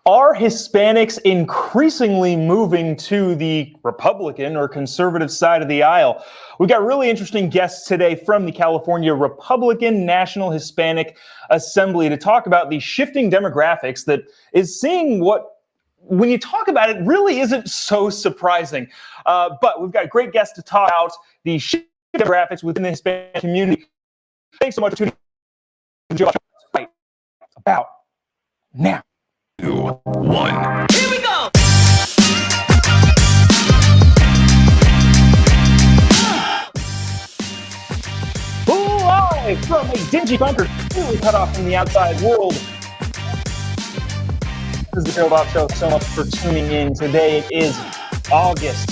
Are Hispanics increasingly moving to the Republican or conservative side of the aisle? We've got really interesting guests today from the California Republican National Hispanic Assembly to talk about the shifting demographics that is seeing what, when you talk about it, really isn't so surprising. But we've got great guests to talk about the shifting demographics within the Hispanic community. Thanks so much for tuning in to Jobob Show right about now. 2, 1. Here we go! Live from a dingy bunker, completely cut off from the outside world. This is the Jobob Show. So much for tuning in. Today it is August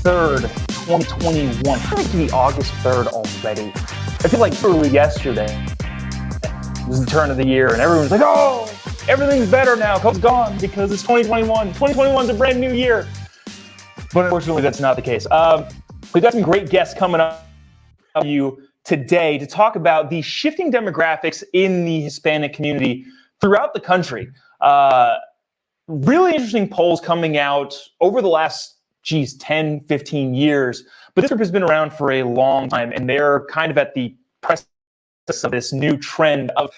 3rd, 2021. How did it be August 3rd already? I feel like literally yesterday it was the turn of the year and everyone's like, oh, everything's better now. COVID's gone because it's 2021. 2021 is a brand new year. But unfortunately, that's not the case. We've got some great guests coming up for you today to talk about the shifting demographics in the Hispanic community throughout the country. Really interesting polls coming out over the last, 10, 15 years. But this group has been around for a long time, and they're kind of at the precipice of this new trend of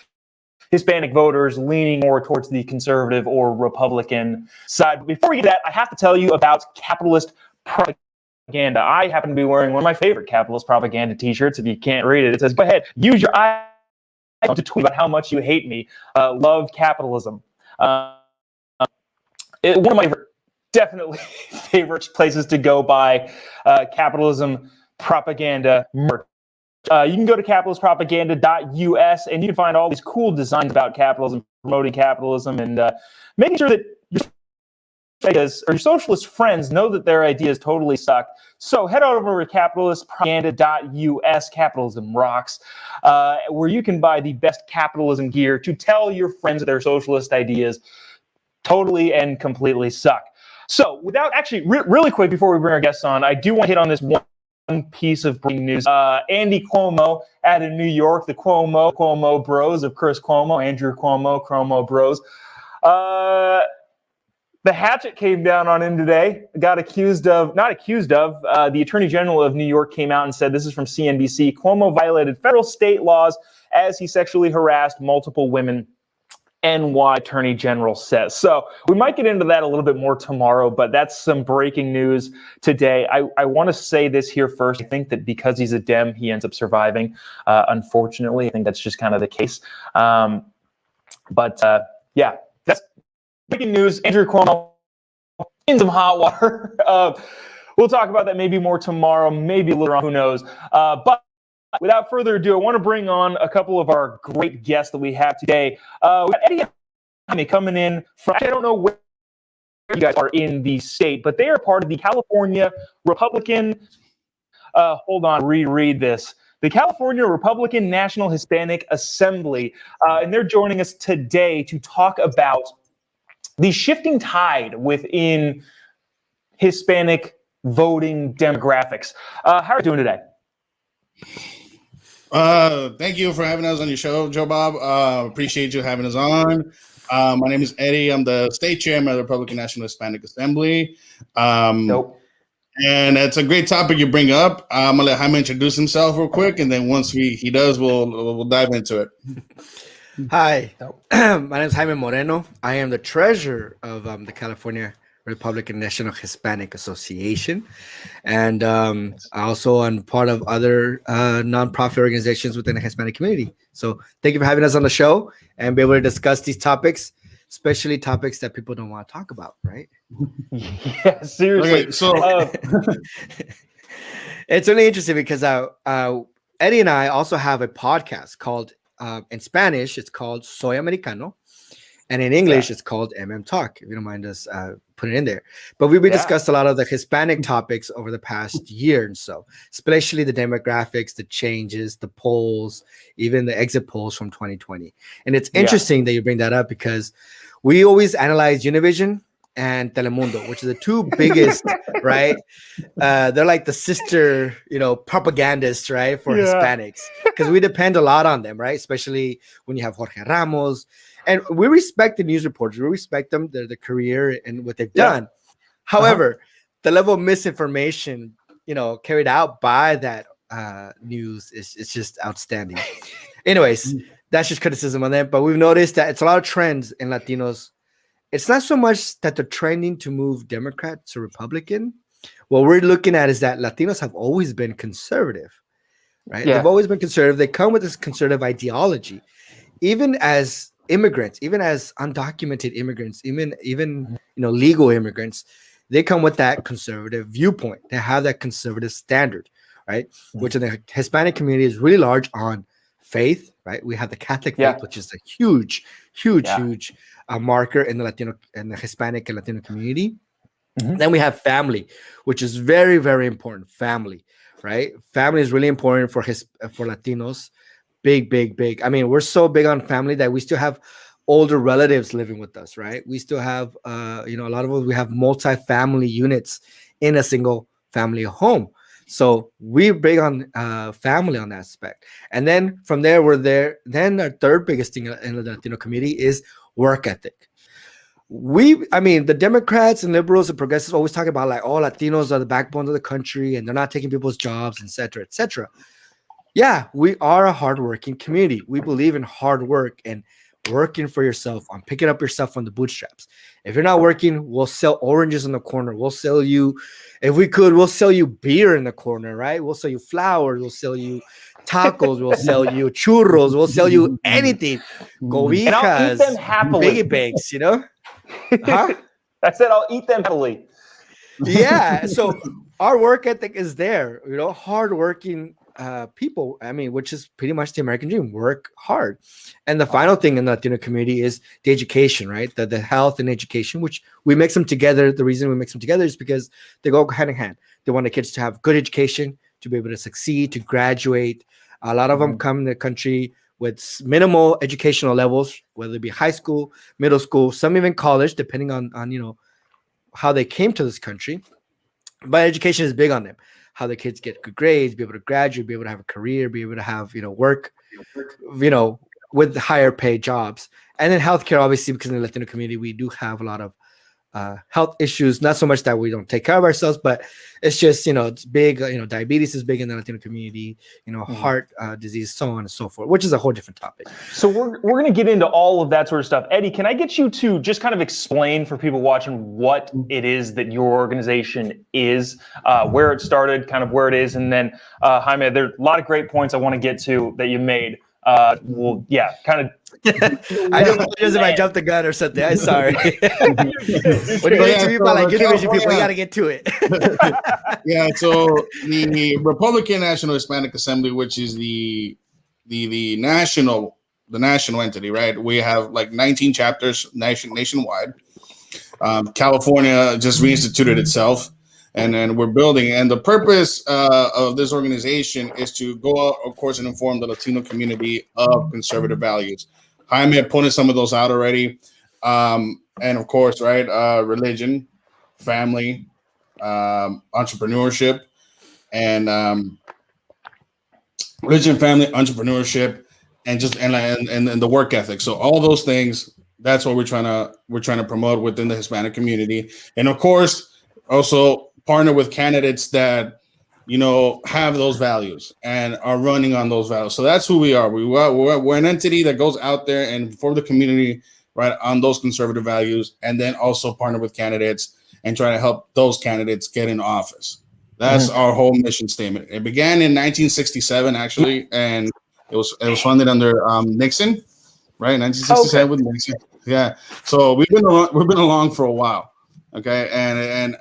Hispanic voters leaning more towards the conservative or Republican side. But before we get to that, I have to tell you about capitalist propaganda. I happen to be wearing one of my favorite capitalist propaganda t-shirts. If you can't read it, it says, go ahead, use your iPhone to tweet about how much you hate me. Love capitalism. One of my definitely favorite places to go buy capitalism propaganda merch. You can go to capitalistpropaganda.us and you can find all these cool designs about capitalism, promoting capitalism, and making sure that your ideas or your socialist friends know that their ideas totally suck. So head over to capitalistpropaganda.us, capitalism rocks, where you can buy the best capitalism gear to tell your friends that their socialist ideas totally and completely suck. So without actually, really quick before we bring our guests on, I do want to hit on this one piece of breaking news. Andy Cuomo out in New York, the Cuomo bros of Chris Cuomo, Andrew Cuomo bros. The hatchet came down on him today. The Attorney General of New York came out and said, this is from CNBC, Cuomo violated federal state laws as he sexually harassed multiple women. NY Attorney General says. So we might get into that a little bit more tomorrow, but that's some breaking news today. I want to say this here first. I think that because he's a Dem, he ends up surviving. Unfortunately, I think that's just kind of the case. Yeah, that's breaking news. Andrew Cuomo in some hot water. We'll talk about that maybe more tomorrow, maybe later on, who knows. But without further ado, I want to bring on a couple of our great guests that we have today. We got Eddie and Jaime coming in from, I don't know where you guys are in the state, but they are part of the California Republican, reread this. The California Republican National Hispanic Assembly. And they're joining us today to talk about the shifting tide within Hispanic voting demographics. How are you doing today? Thank you for having us on your show, Jobob. Appreciate you having us on. My name is Eddie. I'm the state chairman of the Republican National Hispanic Assembly. Nope. And it's a great topic you bring up. I'm gonna let Jaime introduce himself real quick, and then once he does, we'll dive into it. Hi, my name is Jaime Moreno. I am the treasurer of the California Republican National Hispanic Association, and I also am part of other nonprofit organizations within the Hispanic community. So thank you for having us on the show and be able to discuss these topics, especially topics that people don't want to talk about, right? Yeah, seriously. Okay, so it's really interesting because Eddie and I also have a podcast called, in Spanish, it's called Soy Americano. And in English, it's called Talk, if you don't mind us putting it in there. But we discussed a lot of the Hispanic topics over the past year and so, especially the demographics, the changes, the polls, even the exit polls from 2020. And it's interesting that you bring that up because we always analyze Univision and Telemundo, which are the two biggest, right? They're like the sister, propagandists, right, for Hispanics, because we depend a lot on them, right? Especially when you have Jorge Ramos And we respect the news reporters. We respect them, their career and what they've Yeah. done. However, the level of misinformation, carried out by that news is just outstanding. Anyways, that's just criticism on that. But we've noticed that it's a lot of trends in Latinos. It's not so much that they're trending to move Democrat to Republican. What we're looking at is that Latinos have always been conservative, right? Yeah. They've always been conservative. They come with this conservative ideology, even as immigrants, even as undocumented immigrants, even legal immigrants. They come with that conservative viewpoint. They have that conservative standard, right? Which in the Hispanic community is really large on faith, right? We have the Catholic faith, which is a huge marker in the Latino and the Hispanic and Latino community. Then we have family, which is very, very important. Family, right? Family is really important for Latinos. Big. I mean, we're so big on family that we still have older relatives living with us, right? We still have, a lot of us, we have multi-family units in a single family home. So we're big on family on that aspect. And then from there, then our third biggest thing in the Latino community is work ethic. The Democrats and liberals and progressives always talk about like, Latinos are the backbone of the country and they're not taking people's jobs, et cetera, et cetera. Yeah, we are a hardworking community. We believe in hard work and working for yourself, on picking up yourself on the bootstraps. If you're not working, we'll sell oranges in the corner. We'll sell you, if we could, we'll sell you beer in the corner, right? We'll sell you flowers. We'll sell you tacos. We'll sell you churros. We'll sell you anything. Cobijas, and I'll eat them happily. Biggie bakes, Huh? I said I'll eat them happily. Yeah. So our work ethic is there, hardworking people, which is pretty much the American dream, work hard. And the final thing in the Latino community is the education, right? The health and education, which we mix them together. The reason we mix them together is because they go hand in hand. They want the kids to have good education, to be able to succeed, to graduate. A lot of them come in the country with minimal educational levels, whether it be high school, middle school, some even college, depending on how they came to this country. But education is big on them. How the kids get good grades, be able to graduate, be able to have a career, be able to have, work, with higher paid jobs. And then healthcare, obviously, because in the Latino community, we do have a lot of health issues, not so much that we don't take care of ourselves, but it's just, it's big, diabetes is big in the Latino community, heart disease, so on and so forth, which is a whole different topic. So we're going to get into all of that sort of stuff. Eddie, can I get you to just kind of explain for people watching what it is that your organization is, where it started, kind of where it is, and then Jaime, there's a lot of great points I want to get to that you made. I do apologize if I jumped the gun or something. I'm sorry. When you get to people like Univision people, you got to get to it. Yeah. So the Republican National Hispanic Assembly, which is the national entity, right? We have like 19 chapters nationwide. California just reinstituted itself. And then we're building. And the purpose of this organization is to go out, of course, and inform the Latino community of conservative values. Jaime had pointed some of those out already. And of course, right, religion, family, entrepreneurship, and religion, family, entrepreneurship, and the work ethic. So all those things, that's what we're trying to promote within the Hispanic community. And of course, also partner with candidates that have those values and are running on those values. So that's who we are. We're an entity that goes out there and for the community, right, on those conservative values, and then also partner with candidates and try to help those candidates get in office. That's our whole mission statement. It began in 1967, actually, and it was funded under Nixon, right? 1967 with Nixon. Yeah. So we've been along for a while. Okay, and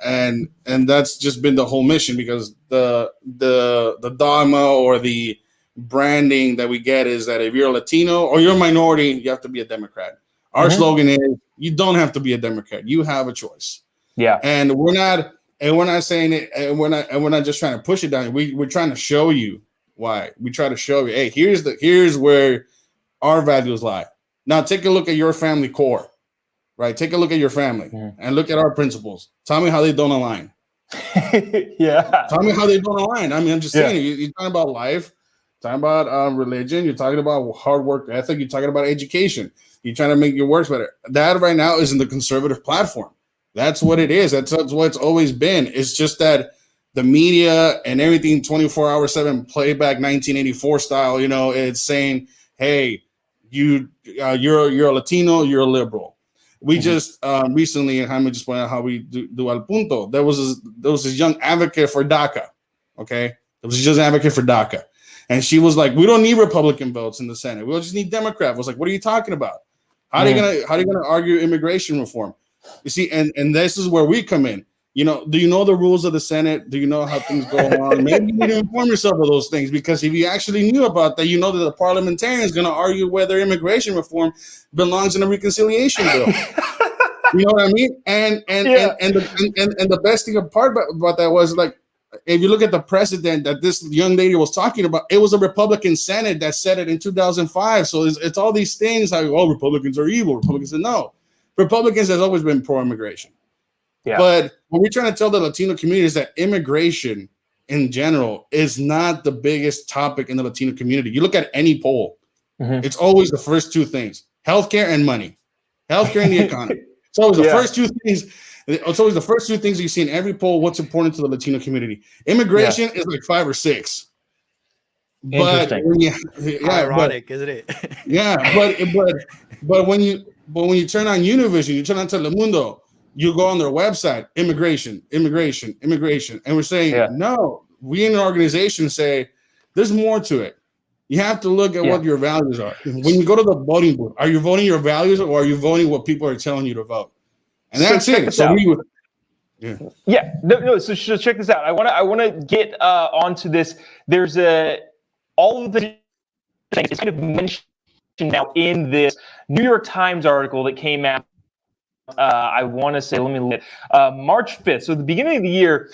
that's just been the whole mission, because the dogma or the branding that we get is that if you're a Latino or you're a minority, you have to be a Democrat. Our slogan is, you don't have to be a Democrat. You have a choice. Yeah. And we're not saying it, and we're not just trying to push it down. We're trying to show you why. We try to show you, hey, here's where our values lie. Now take a look at your family core. Right, take a look at your family and look at our principles. Tell me how they don't align. Yeah. Tell me how they don't align. I'm just saying, you're talking about life. talking about religion. You're talking about hard work ethic. You're talking about education. You're trying to make your works better. That right now is in the conservative platform. That's what it is. That's what it's always been. It's just that the media and everything 24/7 playback 1984 style, it's saying, hey, you're a Latino, you're a liberal. We just recently, and Jaime just pointed out how we do al punto. There was this young advocate for DACA. Okay. There was just an advocate for DACA. And she was like, we don't need Republican votes in the Senate. We just need Democrat. I was like, what are you talking about? How are you gonna argue immigration reform? You see, and this is where we come in. Do you know the rules of the Senate? Do you know how things go on? Maybe you need to inform yourself of those things, because if you actually knew about that, you know that the parliamentarian is going to argue whether immigration reform belongs in a reconciliation bill. You know what I mean? And the best thing apart about that was, like, if you look at the precedent that this young lady was talking about, it was a Republican Senate that said it in 2005. So it's all these things like, oh, Republicans are evil. Republicans said no. Republicans has always been pro-immigration. Yeah. But what we're trying to tell the Latino community is that immigration in general is not the biggest topic in the Latino community. You look at any poll, it's always the first two things: healthcare and money, healthcare and the economy. It's always the first two things. It's always the first two things you see in every poll. What's important to the Latino community? Immigration is like 5 or 6. But ironic, isn't it? but when you turn on Univision, you turn on Telemundo, you go on their website, immigration, and we're saying no. We in an organization say there's more to it. You have to look at what your values are. When you go to the voting booth, are you voting your values, or are you voting what people are telling you to vote? And that's it. So So check this out. I want to get onto this. There's all of the things it's kind of mentioned now in this New York Times article that came out. I want to say, let me look at March 5th. So at the beginning of the year,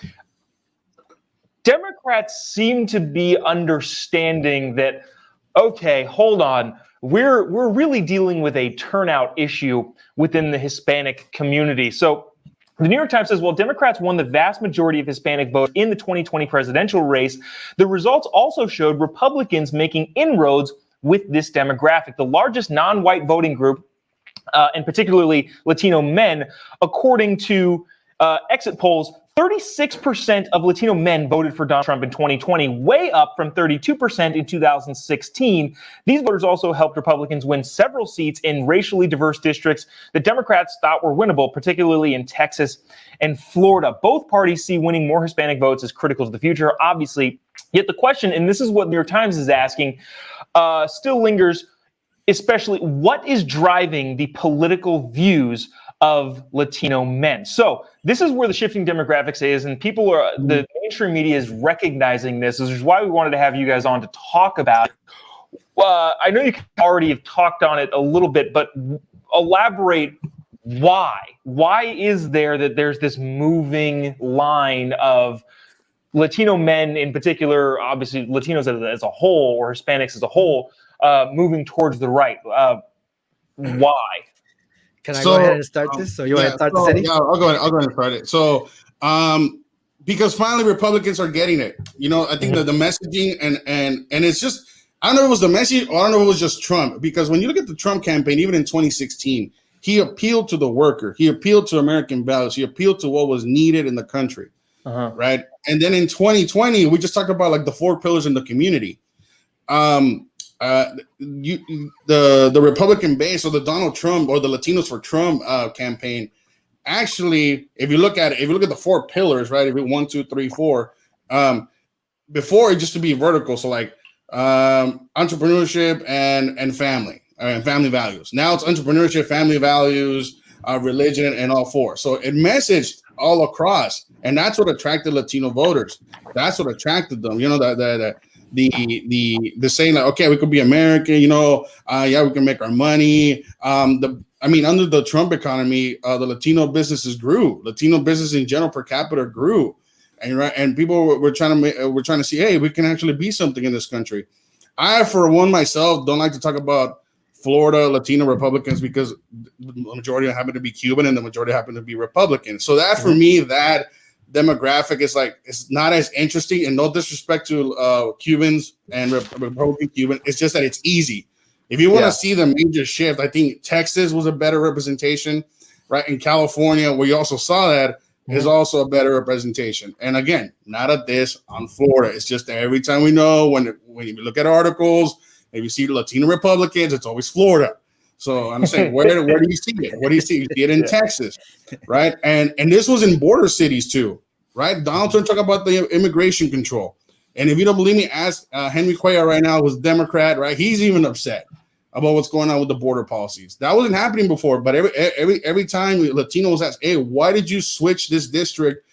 Democrats seem to be understanding that, okay, hold on, we're really dealing with a turnout issue within the Hispanic community. So the New York Times says, while Democrats won the vast majority of Hispanic votes in the 2020 presidential race, the results also showed Republicans making inroads with this demographic. The largest non-white voting group, and particularly Latino men, according to exit polls, 36% of Latino men voted for Donald Trump in 2020, way up from 32% in 2016. These voters also helped Republicans win several seats in racially diverse districts that Democrats thought were winnable, particularly in Texas and Florida. Both parties see winning more Hispanic votes as critical to the future, obviously. Yet the question, and this is what New York Times is asking, still lingers, especially what is driving the political views of Latino men. So this is where the shifting demographics is, and people are, the mainstream media is recognizing this. This is why we wanted to have you guys on to talk about it. I know you already have talked on it a little bit, but elaborate why. Why is there that there's this moving line of Latino men in particular, obviously Latinos as a whole, or Hispanics as a whole, moving towards the right? Why? Can I go ahead and start this? So you want to start this, Eddie? Yeah, I'll go ahead and start it. So, because finally Republicans are getting it. I think that the messaging and it's just, I don't know if it was the message, or I don't know if it was just Trump. Because when you look at the Trump campaign, even in 2016, he appealed to the worker. He appealed to American values. He appealed to what was needed in the country, right? And then in 2020, we just talked about like the 4 pillars in the community. The Republican base, or the Donald Trump or the Latinos for Trump campaign, actually, if you look at the 4 pillars, right? If it 1, 2, 3, 4, before it used to be vertical, so like entrepreneurship and family and family values. Now it's entrepreneurship, family values, religion, and all 4. So it messaged all across, and that's what attracted Latino voters. That's what attracted them. The saying like, okay, we could be American, we can make our money. Under the Trump economy, the Latino businesses grew. Latino business in general per capita grew, and people were trying to see, hey, we can actually be something in this country. I, for one, myself, don't like to talk about Florida Latino Republicans because the majority happen to be Cuban and the majority happen to be Republican. So that for me, that demographic is like it's not as interesting. And no disrespect to Cubans and Republican Cuban, it's just that it's easy. If you want to see the major shift, I think Texas was a better representation, right? In California, where you also saw that, is also a better representation. And again, not a diss on Florida. It's just that every time we know when you look at articles and you see Latino Republicans, it's always Florida. So I'm saying, where do you see it? Where do you see it? You see it in Texas, right? And this was in border cities too, right? Donald Trump talked about the immigration control. And if you don't believe me, ask Henry Cuellar right now, who's Democrat, right? He's even upset about what's going on with the border policies. That wasn't happening before, but every time Latinos ask, hey, why did you switch this district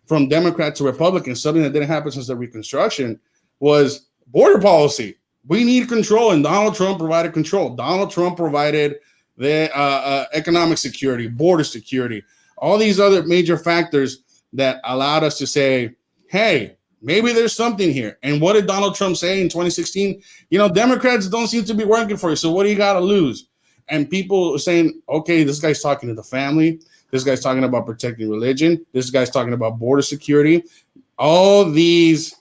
from Democrat to Republican? Something that didn't happen since the Reconstruction was border policy. We need control, and Donald Trump provided control. Donald Trump provided the economic security, border security, all these other major factors that allowed us to say, hey, maybe there's something here. And what did Donald Trump say in 2016? Democrats don't seem to be working for you, so what do you got to lose? And people are saying, okay, this guy's talking to the family. This guy's talking about protecting religion. This guy's talking about border security. All these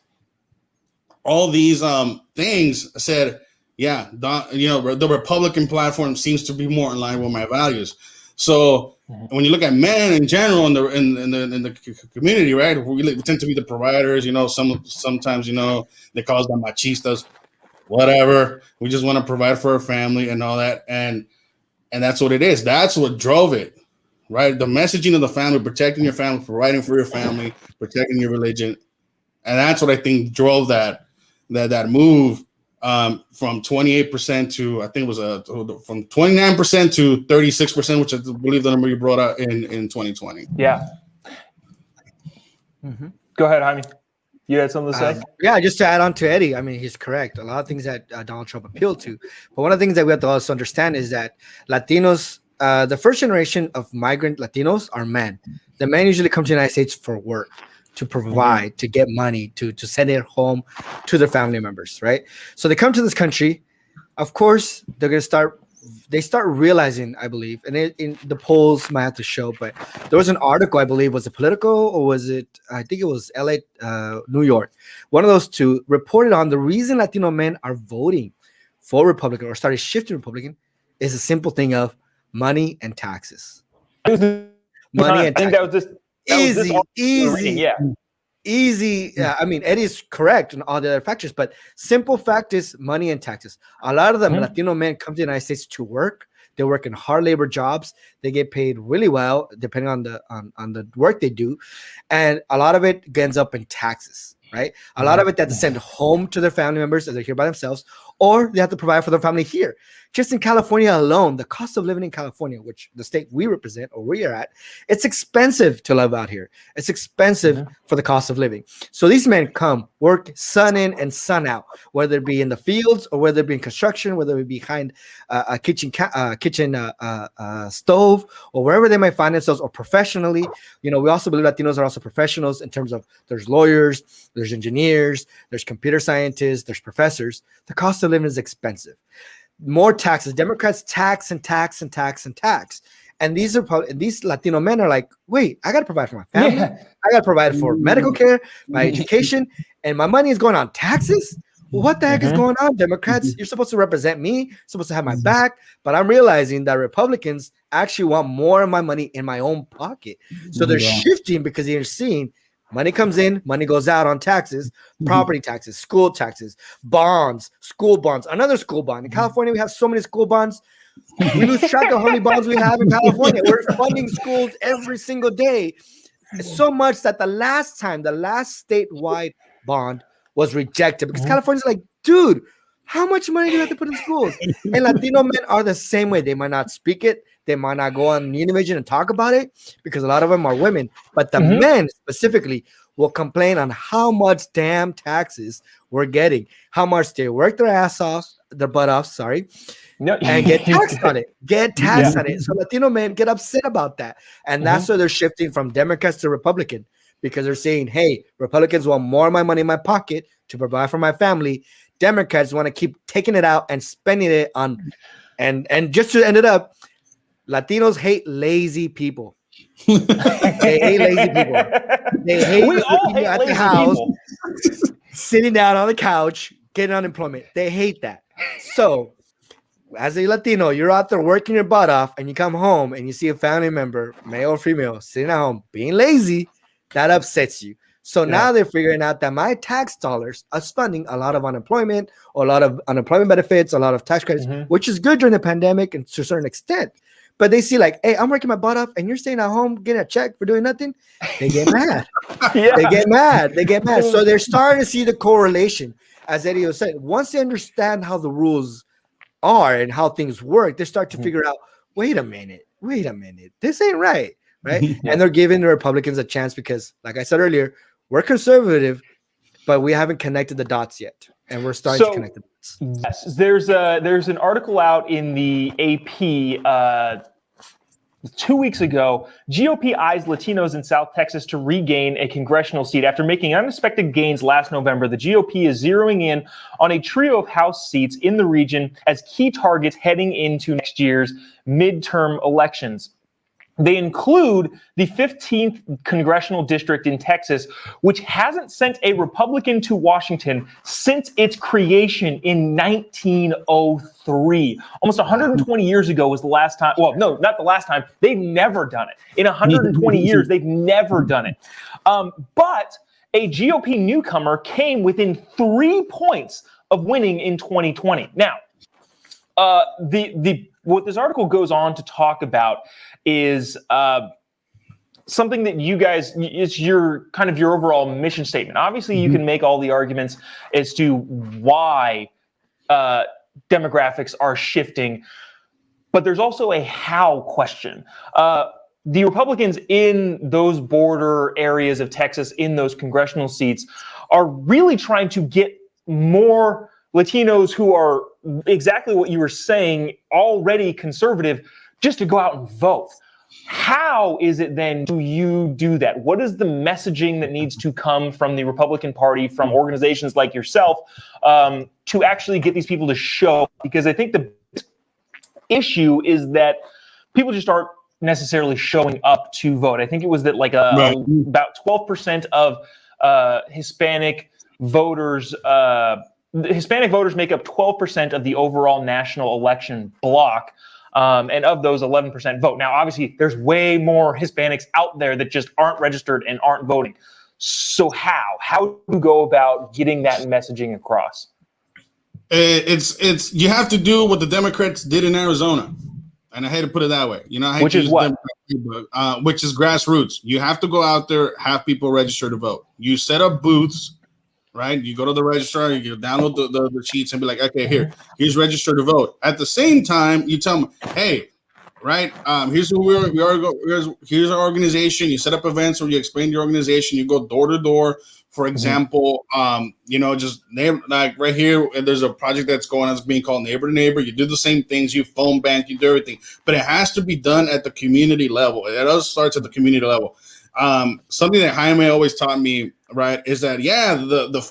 things said, yeah, the Republican platform seems to be more in line with my values. So when you look at men in general in the community, right, we tend to be the providers. Sometimes they call us the machistas, whatever. We just want to provide for our family and all that, and that's what it is. That's what drove it, right? The messaging of the family, protecting your family, providing for your family, protecting your religion, and that's what I think drove that move from 28% to, I think it was from 29% to 36%, which I believe the number you brought out in 2020. Yeah. Go ahead, Jaime. You had something to say? Yeah, just to add on to Eddie, I mean, he's correct. A lot of things that Donald Trump appealed to. But one of the things that we have to also understand is that Latinos, the first generation of migrant Latinos are men. The men usually come to the United States for work, to provide, to get money, to send it home to their family members, right? So they come to this country. Of course, they start realizing, I believe, and in the polls might have to show, but there was an article, I believe, was it Politico or was it, I think it was LA, New York. One of those two reported on the reason Latino men are voting for Republican or started shifting Republican is a simple thing of money and taxes. Money and taxes. I think that was just easy. I mean, Eddie's correct on all the other factors, but simple fact is money and taxes. A lot of them Latino men come to the United States to work. They work in hard labor jobs. They get paid really well, depending on the work they do, and a lot of it ends up in taxes. Right, a lot of it they have to send home to their family members as they're here by themselves, or they have to provide for their family here. Just in California alone, the cost of living in California, which the state we represent or we are at, it's expensive to live out here. It's expensive for the cost of living. So these men come, work sun in and sun out, whether it be in the fields or whether it be in construction, whether it be behind a kitchen stove or wherever they might find themselves, or professionally. We also believe Latinos are also professionals in terms of there's lawyers, there's engineers, there's computer scientists, there's professors. The cost of living is expensive. More taxes. Democrats tax and tax and tax and tax. And these Latino men are like, wait, I got to provide for my family. I got to provide for medical care, my education, and my money is going on taxes? Well, what the heck is going on, Democrats? You're supposed to represent me, supposed to have my back, but I'm realizing that Republicans actually want more of my money in my own pocket. So they're shifting because they're seeing money comes in, money goes out on taxes, property taxes, school taxes, bonds, school bonds, another school bond. In California, we have so many school bonds. We lose track of how many bonds we have in California. We're funding schools every single day. It's so much that the last statewide bond was rejected because California's like, dude, how much money do you have to put in schools? And Latino men are the same way. They might not speak it. They might not go on Univision and talk about it because a lot of them are women. But the men specifically will complain on how much damn taxes we're getting, how much they work their butt off, and get taxed on it. So Latino men get upset about that. And that's why they're shifting from Democrats to Republican, because they're saying, hey, Republicans want more of my money in my pocket to provide for my family. Democrats want to keep taking it out and spending it on, and just to end it up, Latinos hate lazy people. They hate lazy people. They hate We all people hate at the lazy house, people. sitting down on the couch, getting unemployment. They hate that. So, as a Latino, you're out there working your butt off, and you come home and you see a family member, male or female, sitting at home being lazy. That upsets you. So now they're figuring out that my tax dollars are funding a lot of unemployment, or a lot of unemployment benefits, a lot of tax credits, which is good during the pandemic and to a certain extent. But they see like, hey, I'm working my butt off, and you're staying at home getting a check for doing nothing. They get mad. Yeah. They get mad. They get mad. So they're starting to see the correlation, as Eddie was saying. Once they understand how the rules are and how things work, they start to figure out, wait a minute, this ain't right. And they're giving the Republicans a chance because, like I said earlier, we're conservative, but we haven't connected the dots yet, and we're starting to connect the dots. Yes, there's an article out in the AP 2 weeks ago. GOP eyes Latinos in South Texas to regain a congressional seat. After making unexpected gains last November, the GOP is zeroing in on a trio of House seats in the region as key targets heading into next year's midterm elections. They include the 15th congressional district in Texas, which hasn't sent a Republican to Washington since its creation in 1903. Almost 120 years ago was the last time. Well, no, not the last time. They've never done it. In 120 years, they've never done it. But a GOP newcomer came within 3 points of winning in 2020. Now, what this article goes on to talk about is something that you guys, it's your kind of your overall mission statement. Obviously, you can make all the arguments as to why demographics are shifting, but there's also a how question. The Republicans in those border areas of Texas, in those congressional seats, are really trying to get more Latinos who are exactly what you were saying, already conservative, just to go out and vote. How is it then do you do that? What is the messaging that needs to come from the Republican Party, from organizations like yourself, to actually get these people to show? Because I think the issue is that people just aren't necessarily showing up to vote. I think it was that like about 12% of Hispanic voters, Hispanic voters make up 12% of the overall national election block. And of those, 11% vote. Now, obviously, there's way more Hispanics out there that just aren't registered and aren't voting. So how do you go about getting that messaging across? It's you have to do what the Democrats did in Arizona, and I hate to put it that way. You know, which is what? Which is grassroots. You have to go out there, have people register to vote. You set up booths. Right, you go to the registrar, you download the sheets and be like, okay, here's register to vote. At the same time, you tell them, hey, right, here's who we are. Here's our organization. You set up events where you explain your organization. You go door to door. For example, just neighbor, like right here, there's a project that's going on that's being called Neighbor to Neighbor. You do the same things. You phone bank. You do everything, but it has to be done at the community level. It all starts at the community level. Something that Jaime always taught me, right, is that the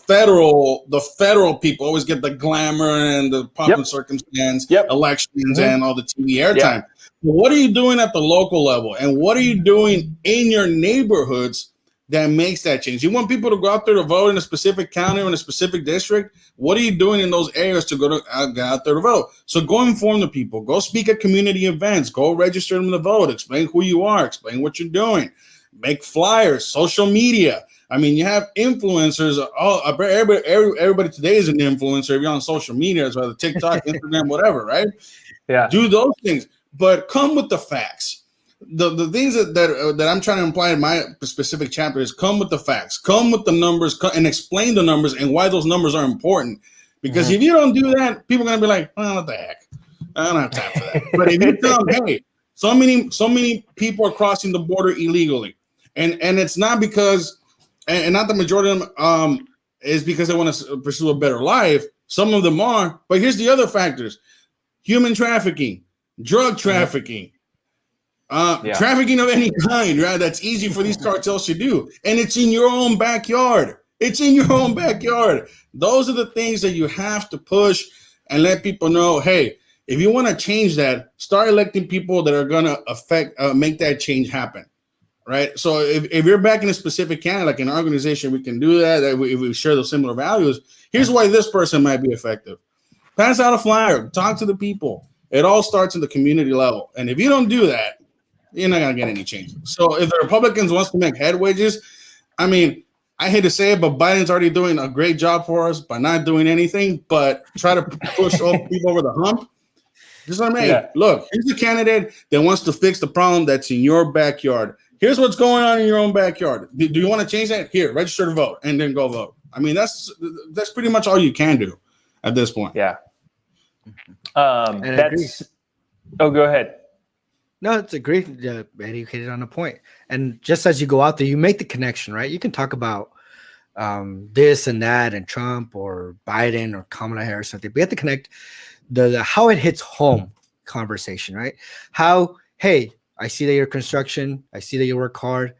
federal people always get the glamour and the pomp and circumstance, elections and all the TV airtime. But what are you doing at the local level, and what are you doing in your neighborhoods that makes that change? You want people to go out there to vote in a specific county or in a specific district. What are you doing in those areas to go out there to vote? So go inform the people. Go speak at community events. Go register them to vote. Explain who you are. Explain what you're doing. Make flyers, social media. I mean, you have influencers. Everybody today is an influencer. If you're on social media, it's whether TikTok, Instagram, whatever, right? Yeah. Do those things, but come with the facts. The things that I'm trying to imply in my specific chapter is come with the facts, come with the numbers, and explain the numbers and why those numbers are important. Because if you don't do that, people are gonna be like, "Oh, what the heck? I don't have time for that." But if you tell them, "Hey, so many people are crossing the border illegally," and it's not because, and not the majority of them is because they want to pursue a better life. Some of them are, but here's the other factors: human trafficking, drug trafficking. Trafficking of any kind, right? That's easy for these cartels to do. And it's in your own backyard. It's in your own backyard. Those are the things that you have to push and let people know, hey, if you want to change that, start electing people that are going to make that change happen. right? So if you're backing a specific candidate, like an organization, we can do that. If we share those similar values, here's why this person might be effective. Pass out a flyer, talk to the people. It all starts at the community level. And if you don't do that, you're not going to get any change. So if the Republicans wants to make head wedges, I mean, I hate to say it, but Biden's already doing a great job for us by not doing anything, but try to push people over the hump. Just like, hey, look, here's a candidate that wants to fix the problem that's in your backyard. Here's what's going on in your own backyard. Do you want to change that? Here, register to vote and then go vote. I mean, that's pretty much all you can do at this point. Yeah. Oh, go ahead. No, it's a great educated on a point. And just as you go out there, you make the connection, right? You can talk about this and that and Trump or Biden or Kamala Harris or something, but you have to connect the how it hits home conversation, right? How, hey, I see that you're construction. I see that you work hard.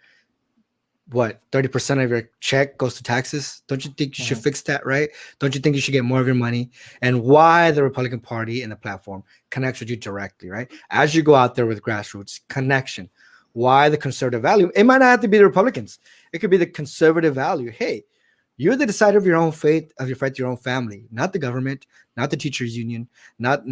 What, 30% of your check goes to taxes? Don't you think you should fix that, right? Don't you think you should get more of your money? And why the Republican Party and the platform connects with you directly, right? As you go out there with grassroots connection, why the conservative value? It might not have to be the Republicans. It could be the conservative value. Hey, you're the decider of your own fate, of your fate, your own family, not the government, not the teachers union, not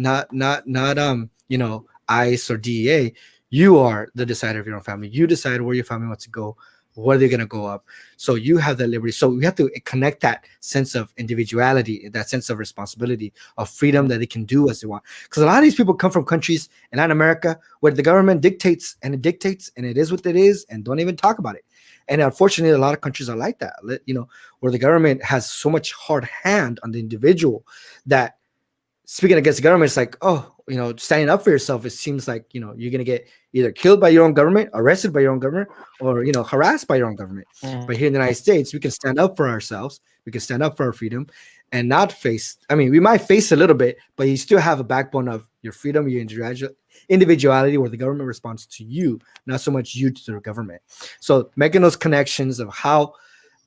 ICE or DEA. You are the decider of your own family. You decide where your family wants to go, where they're going to go up. So you have that liberty. So we have to connect that sense of individuality, that sense of responsibility, of freedom that they can do as they want. Because a lot of these people come from countries in Latin America where the government dictates and it is what it is and don't even talk about it. And unfortunately, a lot of countries are like that, where the government has so much hard hand on the individual that speaking against the government, it's like, standing up for yourself, it seems like, you're going to get either killed by your own government, arrested by your own government, or, harassed by your own government. But here in the United States, we can stand up for ourselves. We can stand up for our freedom and not face, we might face a little bit, but you still have a backbone of your freedom, your individuality, where the government responds to you, not so much you to the government. So making those connections of how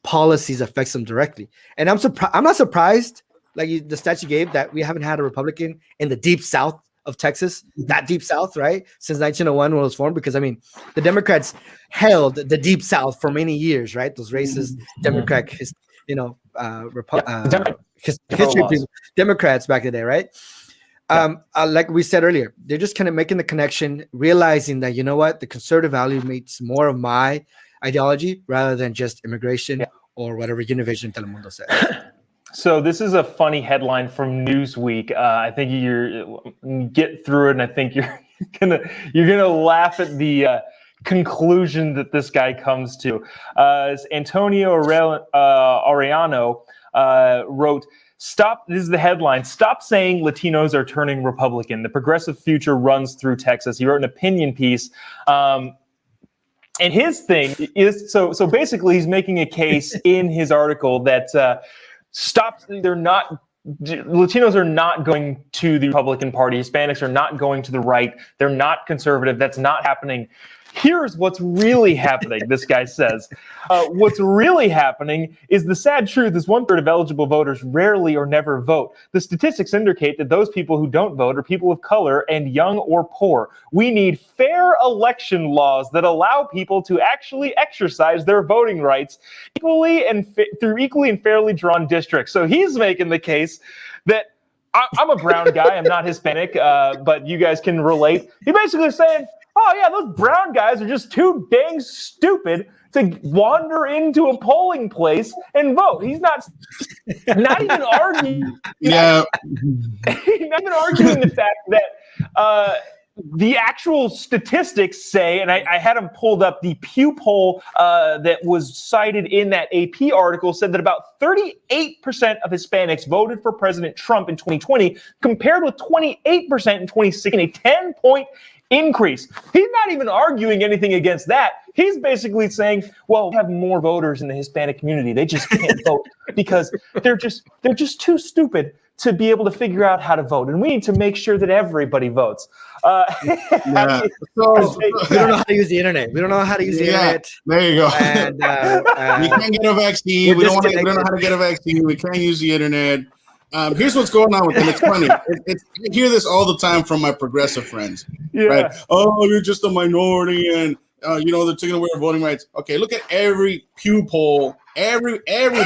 policies affects them directly. And I'm not surprised, like the stat you gave, that we haven't had a Republican in the deep South of Texas, that deep South, right? Since 1901 when it was formed, because the Democrats held the deep South for many years, right? Those racist Democrat, history people, Democrats back in the day, right? Like we said earlier, they're just kind of making the connection, realizing that, the conservative value makes more of my ideology rather than just immigration or whatever Univision Telemundo says. So this is a funny headline from Newsweek. I think you're get through it, and I think you're gonna laugh at the conclusion that this guy comes to. Antonio Arellano wrote, "Stop." This is the headline. "Stop saying Latinos are turning Republican. The progressive future runs through Texas." He wrote an opinion piece. And his thing is so basically he's making a case in his article that Latinos are not going to the Republican Party. Hispanics are not going to the right. They're not conservative. That's not happening. Here's what's really happening, this guy says. What's really happening is the sad truth is 1/3 of eligible voters rarely or never vote. The statistics indicate that those people who don't vote are people of color and young or poor. We need fair election laws that allow people to actually exercise their voting rights equally and through equally and fairly drawn districts. So he's making the case that I'm a brown guy. I'm not Hispanic, but you guys can relate. He's basically saying, oh, yeah, those brown guys are just too dang stupid to wander into a polling place and vote. He's not even arguing. Yeah. Not even arguing the fact that the actual statistics say, and I had them pulled up, the Pew poll that was cited in that AP article said that about 38% of Hispanics voted for President Trump in 2020, compared with 28% in 2016, a 10-point increase. He's not even arguing anything against that. He's basically saying, well, we have more voters in the Hispanic community. They just can't vote because they're just too stupid to be able to figure out how to vote. And we need to make sure that everybody votes. We don't know how to use the internet. We don't know how to use the internet. There you go. And, we can't get a vaccine. We don't know how to get a vaccine. We can't use the internet. Here's what's going on with them. It's funny. I hear this all the time from my progressive friends. Yeah. Right? Oh, you're just a minority. And they're taking away our voting rights. Okay, look at every Pew poll, every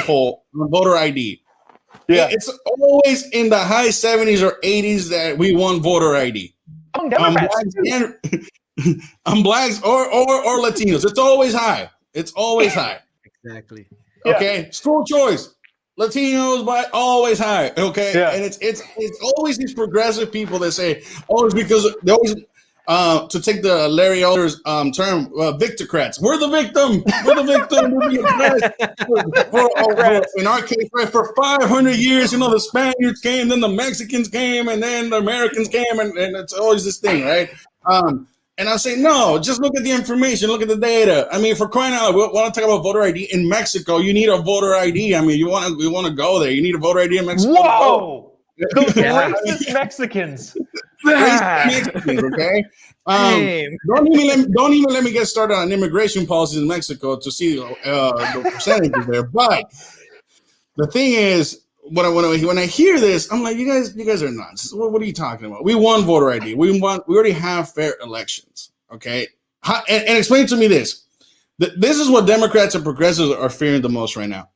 poll on voter ID. Yeah. It's always in the high 70s or 80s that we want voter ID. Blacks or Latinos. It's always high. It's always high. Exactly. Okay. Yeah. School choice. Latinos, but always high. Okay. Yeah. And it's always these progressive people that say, oh, it's because they always to take the Larry Elder's term, victocrats. We're the victim. We're the victim. We're the oppressed. In our case, right, for 500 years, the Spaniards came, then the Mexicans came, and then the Americans came, and it's always this thing, right? And I say, no, just look at the information, look at the data. I mean, for crying out loud, we want to talk about voter ID in Mexico. You need a voter ID. I mean, you want to go there. You need a voter ID in Mexico. Whoa! Those racist Mexicans. Mexicans, okay? Don't even let me get started on immigration policies in Mexico to see the percentages there. But the thing is, when I hear this, I'm like, you guys are nuts. What are you talking about? We want voter ID. We already have fair elections. Okay, and explain to me this. This is what Democrats and progressives are fearing the most right now.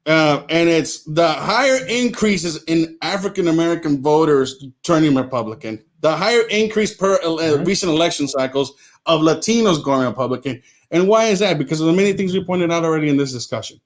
And it's the higher increases in African American voters turning Republican, the higher increase per recent election cycles of Latinos going Republican. And why is that? Because of the many things we pointed out already in this discussion.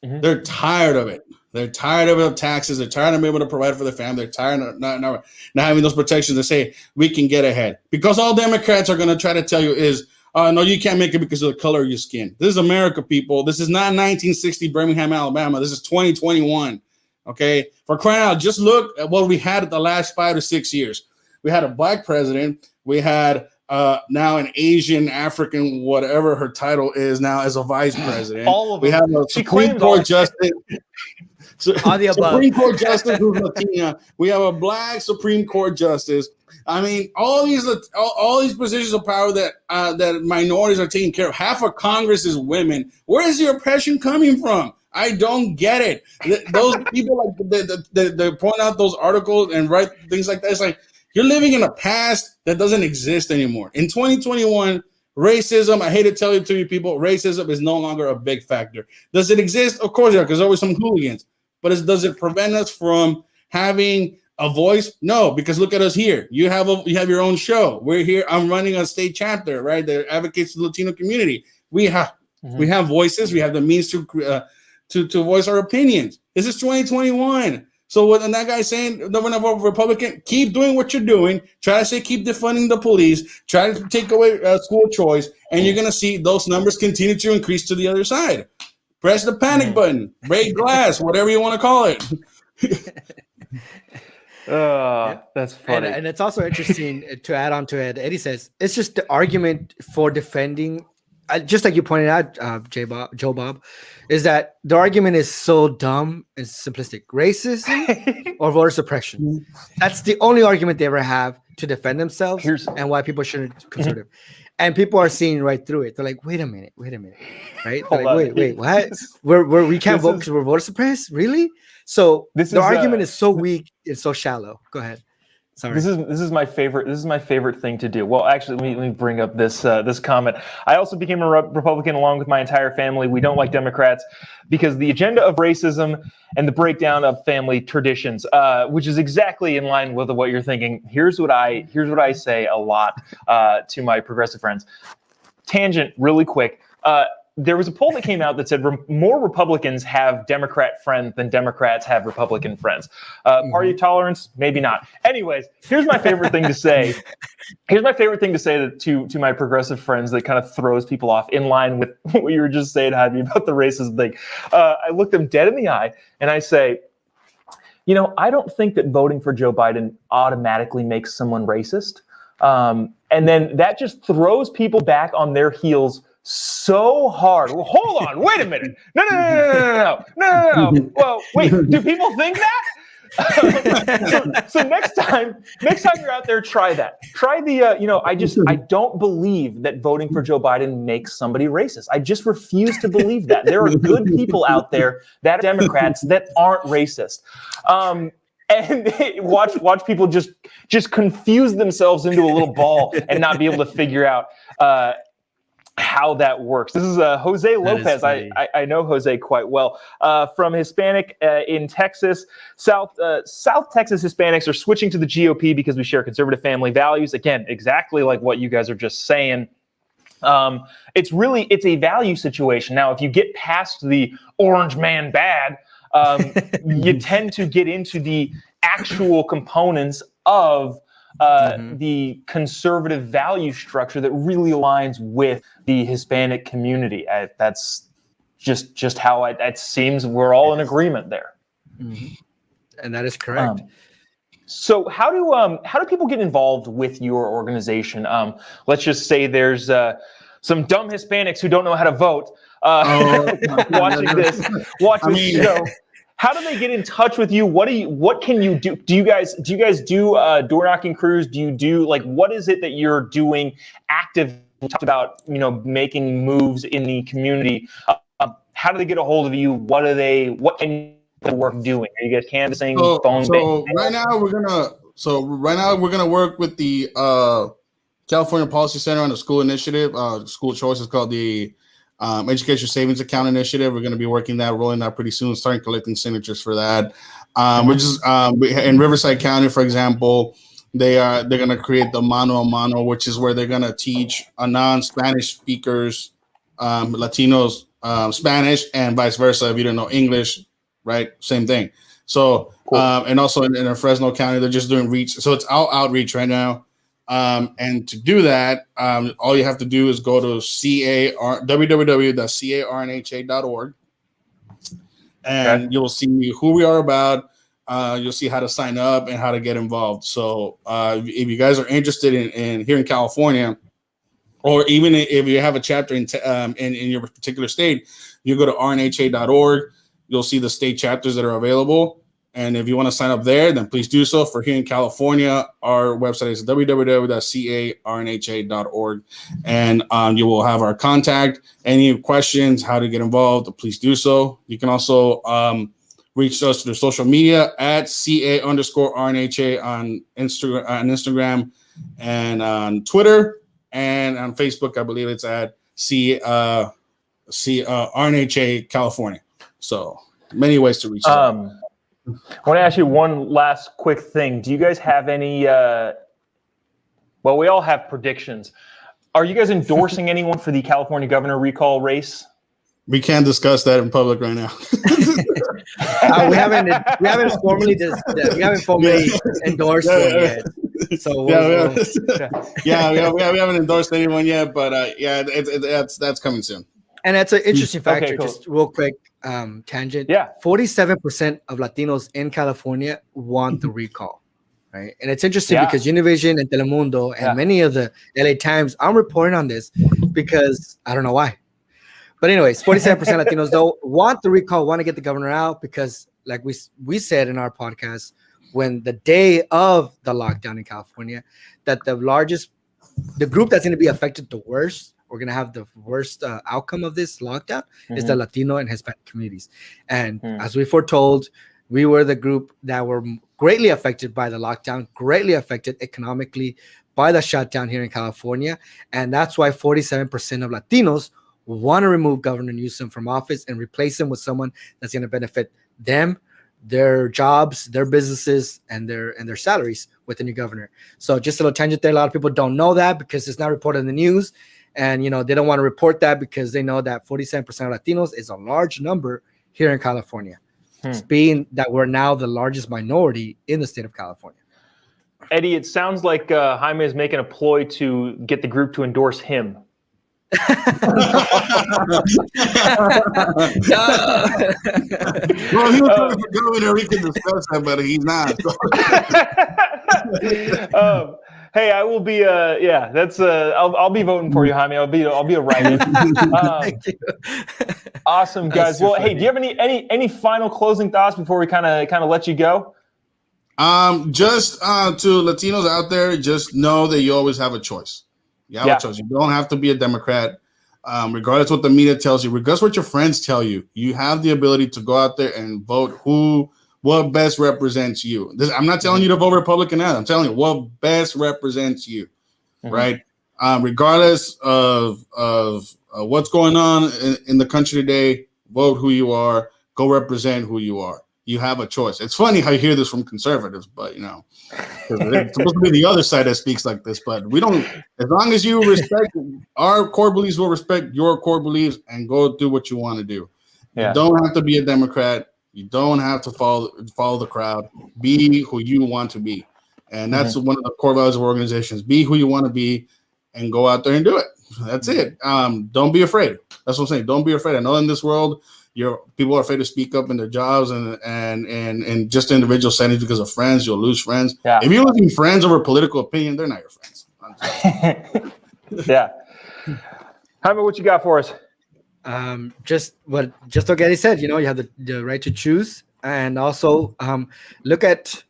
Mm-hmm. They're tired of it. They're tired of taxes. They're tired of being able to provide for their family. They're tired of not having those protections to say we can get ahead. Because all Democrats are going to try to tell you is, no, you can't make it because of the color of your skin. This is America, people. This is not 1960 Birmingham, Alabama. This is 2021. Okay? For crying out, just look at what we had at the last 5 to 6 years. We had a black president. We had now an Asian, African, whatever her title is now as a vice president. All of them. We have a Supreme Court justice. Supreme Court justice who's Latina. We have a black Supreme Court justice. I mean, all these positions of power that minorities are taking care of. Half of Congress is women. Where is the oppression coming from? I don't get it. Those people like they point out those articles and write things like that. It's like you're living in a past that doesn't exist anymore. In 2021, racism, I hate to tell it to you people, racism is no longer a big factor. Does it exist? Of course, yeah, because there's always some hooligans. But does it prevent us from having a voice? No, because look at us here. You have your own show. We're here. I'm running a state chapter, right? That advocates the Latino community. We have voices. We have the means to voice our opinions. This is 2021. So what that guy saying, the Republican, keep doing what you're doing. Try to say keep defunding the police. Try to take away school choice, and you're gonna see those numbers continue to increase to the other side. Press the panic button, break glass, whatever you want to call it. That's funny. And it's also interesting to add on to it. Eddie says it's just the argument for defending, just like you pointed out, Jobob, is that the argument is so dumb and simplistic. Racism or voter suppression. That's the only argument they ever have to defend themselves and why people shouldn't conservative. And people are seeing right through it. They're like, wait a minute, right? They're like, wait, what? We can't vote because we're voter suppressed? Really? So the argument is so weak and so shallow. Go ahead. Sorry. This is my favorite. This is my favorite thing to do. Well, actually, let me bring up this comment. I also became a Republican along with my entire family. We don't like Democrats because the agenda of racism and the breakdown of family traditions, which is exactly in line with what you're thinking. Here's what I say a lot to my progressive friends. Tangent, really quick. There was a poll that came out that said more Republicans have Democrat friends than Democrats have Republican friends. Party tolerance, maybe not. Anyways, here's my favorite thing to say. Here's my favorite thing to say to my progressive friends that kind of throws people off in line with what you were just saying, Javi, about the racism thing. I look them dead in the eye and I say, I don't think that voting for Joe Biden automatically makes someone racist. And then that just throws people back on their heels so hard. Well, hold on, wait a minute. No. Well, wait, do people think that? So next time you're out there, try that. Try the, I don't believe that voting for Joe Biden makes somebody racist. I just refuse to believe that. There are good people out there that are Democrats that aren't racist. And watch people just confuse themselves into a little ball and not be able to figure out how that works. This is Jose Lopez. I know Jose quite well from Hispanic in Texas. South Texas Hispanics are switching to the GOP because we share conservative family values. Again, exactly like what you guys are just saying. It's a value situation. Now, if you get past the orange man bad, you tend to get into the actual components of the conservative value structure that really aligns with the Hispanic community. That's just how it seems we're all in agreement there. And that is correct. So how do people get involved with your organization? Let's just say there's some dumb Hispanics who don't know how to vote watching this show. How do they get in touch with you? What can you do? Do you guys do door knocking crews? Do you do what is it that you're doing active? You talked about making moves in the community. How do they get a hold of you? What can you work doing? Are you guys canvassing? Right now we're gonna work with the California Policy Center on the school initiative. School choice is called the Education Savings Account Initiative. We're going to be rolling that pretty soon, starting collecting signatures for that. We're just in Riverside County, for example, they're going to create the Mano a Mano, which is where they're going to teach non-Spanish speakers, Latinos, Spanish, and vice versa. If you don't know English, right? Same thing. So, cool. And also in Fresno County, they're just doing reach. So it's all outreach right now. And to do that, all you have to do is go to www.carnha.org, and you'll see who we are about. You'll see how to sign up and how to get involved. So if you guys are interested in here in California, or even if you have a chapter in your particular state, you go to rnha.org. You'll see the state chapters that are available. And if you want to sign up there, then please do so. For here in California, our website is www.carnha.org. And you will have our contact. Any questions, how to get involved, please do so. You can also reach us through social media at @CA_RNHA on Instagram and on Twitter. And on Facebook, I believe it's at RNHA California. So many ways to reach us. I want to ask you one last quick thing. Do you guys have any, well, we all have predictions. Are you guys endorsing anyone for the California governor recall race? We can't discuss that in public right now. We haven't formally endorsed one yet. So we haven't endorsed anyone yet, but that's coming soon. And that's an interesting factor. Okay, cool. Just real quick tangent. Yeah, 47% of Latinos in California want the recall, right? And it's interesting because Univision and Telemundo and many of the LA Times, I'm reporting on this because I don't know why. But anyways, 47% Latinos though want the recall, want to get the governor out because, like we said in our podcast, when the day of the lockdown in California, that the group that's going to be affected the worst, we're going to have the worst outcome of this lockdown is the Latino and Hispanic communities. And as we foretold, we were the group that were greatly affected by the lockdown, greatly affected economically by the shutdown here in California. And that's why 47% of Latinos want to remove Governor Newsom from office and replace him with someone that's going to benefit them, their jobs, their businesses, and their salaries with the new governor. So just a little tangent there. A lot of people don't know that because it's not reported in the news. And, they don't want to report that because they know that 47% of Latinos is a large number here in California. Being that we're now the largest minority in the state of California. Eddie, it sounds like Jaime is making a ploy to get the group to endorse him. Well, he was going to go in there. We can discuss that, but he's not. Hey, I will be. That's. I'll be voting for you, Jaime. I'll be a writer. Thank you. Awesome, guys. Well, hey, do you have any final closing thoughts before we kind of let you go? Just to Latinos out there, just know that you always have a choice. You have a choice. You don't have to be a Democrat, regardless what the media tells you, regardless what your friends tell you. You have the ability to go out there and vote what best represents you. I'm not telling you to vote Republican now. I'm telling you what best represents you, right? regardless of what's going on in the country today, vote who you are, go represent who you are. You have a choice. It's funny how you hear this from conservatives, but you know, it's supposed to be the other side that speaks like this. But we don't. As long as you respect our core beliefs, we'll respect your core beliefs and go do what you want to do. Yeah. You don't have to be a Democrat. You don't have to follow the crowd. Be who you want to be, and that's one of the core values of organizations. Be who you want to be, and go out there and do it. That's it. Don't be afraid. That's what I'm saying. Don't be afraid. I know in this world, people are afraid to speak up in their jobs and just individual settings because of friends. You'll lose friends. Yeah. If you're losing friends over political opinion, they're not your friends. Yeah. Jaime, what you got for us? Just what Eddie said. You know, you have the right to choose, and also look at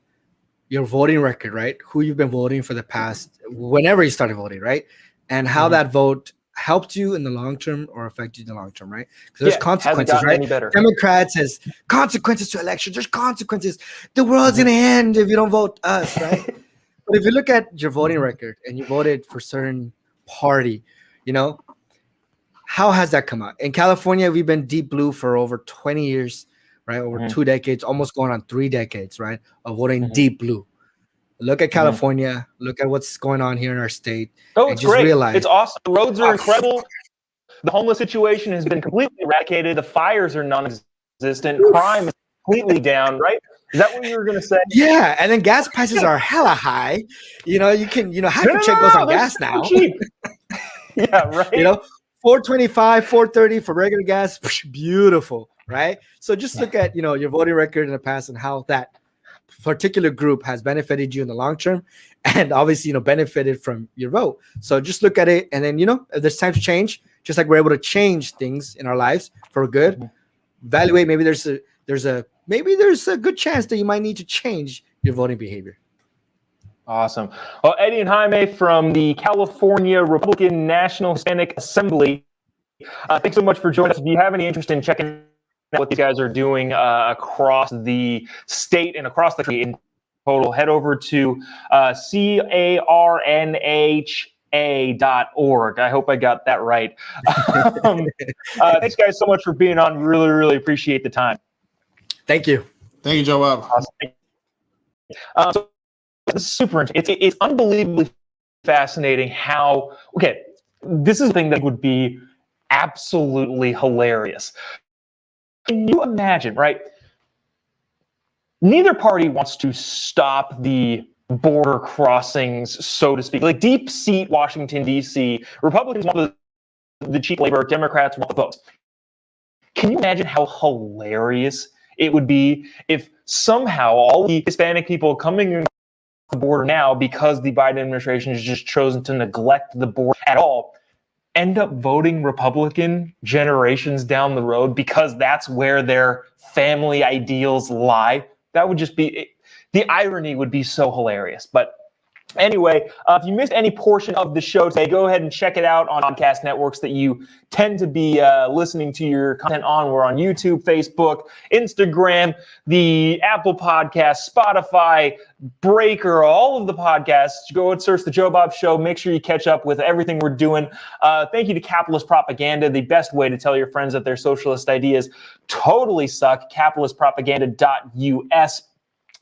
your voting record, right? Who you've been voting for the past, whenever you started voting, right? And how that vote helped you in the long term or affected you in the long term, right? Because there's consequences, right? Democrats says consequences to elections. There's consequences. The world's gonna end if you don't vote us, right? But if you look at your voting record and you voted for certain party, you know, how has that come out? In California, we've been deep blue for over 20 years, right? Over 2 decades, almost going on 3 decades, right? Of voting deep blue. Look at California. Look at what's going on here in our state. Oh, it's great. It's awesome. The roads are incredible. The homeless situation has been completely eradicated. The fires are non-existent. Crime is completely down, right? Is that what you were going to say? Yeah, and then gas prices are hella high. You know, you can, half your check goes on gas now. Cheap. Yeah, right. You know, $4.25, $4.30 for regular gas. Beautiful, right? So just look at, your voting record in the past and how that particular group has benefited you in the long term, and obviously benefited from your vote. So just look at it, and then if there's time to change, just like we're able to change things in our lives for good, evaluate. Maybe there's a good chance that you might need to change your voting behavior. Awesome. Well, Eddie and Jaime from the California Republican National Hispanic Assembly, thanks so much for joining us. If you have any interest in checking what these guys are doing across the state and across the country in total, head over to carnha.org. I hope I got that right. Thanks, guys, so much for being on. Really, really appreciate the time. Thank you. Thank you, Jobob. Awesome. So this is super interesting. It's unbelievably fascinating how, this is a thing that would be absolutely hilarious. Can you imagine, right? Neither party wants to stop the border crossings, so to speak. Like deep seat Washington, D.C., Republicans want the cheap labor, Democrats want the votes. Can you imagine how hilarious it would be if somehow all the Hispanic people coming in the border now, because the Biden administration has just chosen to neglect the border at all, end up voting Republican generations down the road because that's where their family ideals lie? That would just be, the irony would be so hilarious. But anyway, if you missed any portion of the show today, go ahead and check it out on podcast networks that you tend to be listening to your content on. We're on YouTube, Facebook, Instagram, the Apple Podcast, Spotify, Breaker, all of the podcasts. Go and search the Jobob Show. Make sure you catch up with everything we're doing. Thank you to Capitalist Propaganda, the best way to tell your friends that their socialist ideas totally suck. capitalistpropaganda.us.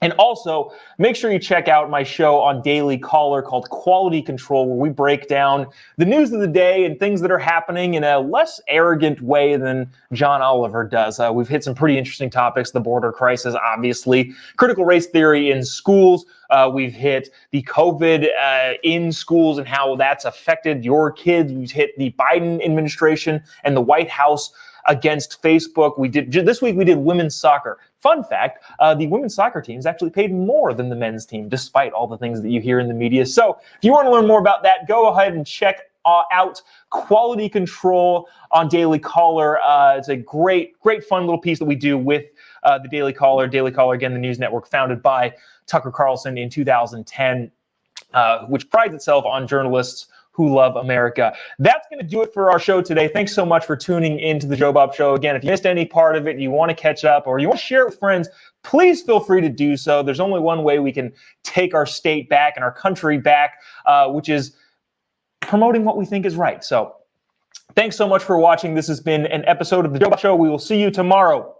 And also, make sure you check out my show on Daily Caller called Quality Control, where we break down the news of the day and things that are happening in a less arrogant way than John Oliver does. We've hit some pretty interesting topics: the border crisis, obviously, critical race theory in schools. We've hit the COVID in schools and how that's affected your kids. We've hit the Biden administration and the White House against Facebook. This week we did women's soccer. Fun fact, the women's soccer team is actually paid more than the men's team, despite all the things that you hear in the media. So if you want to learn more about that, go ahead and check out Quality Control on Daily Caller. It's a great, fun little piece that we do with the Daily Caller. Daily Caller, again, the news network founded by Tucker Carlson in 2010, which prides itself on journalists who love America. That's going to do it for our show today. Thanks so much for tuning into the Jobob Show. Again, if you missed any part of it, you want to catch up, or you want to share it with friends, please feel free to do so. There's only one way we can take our state back and our country back, which is promoting what we think is right. So thanks so much for watching. This has been an episode of the Jobob Show. We will see you tomorrow.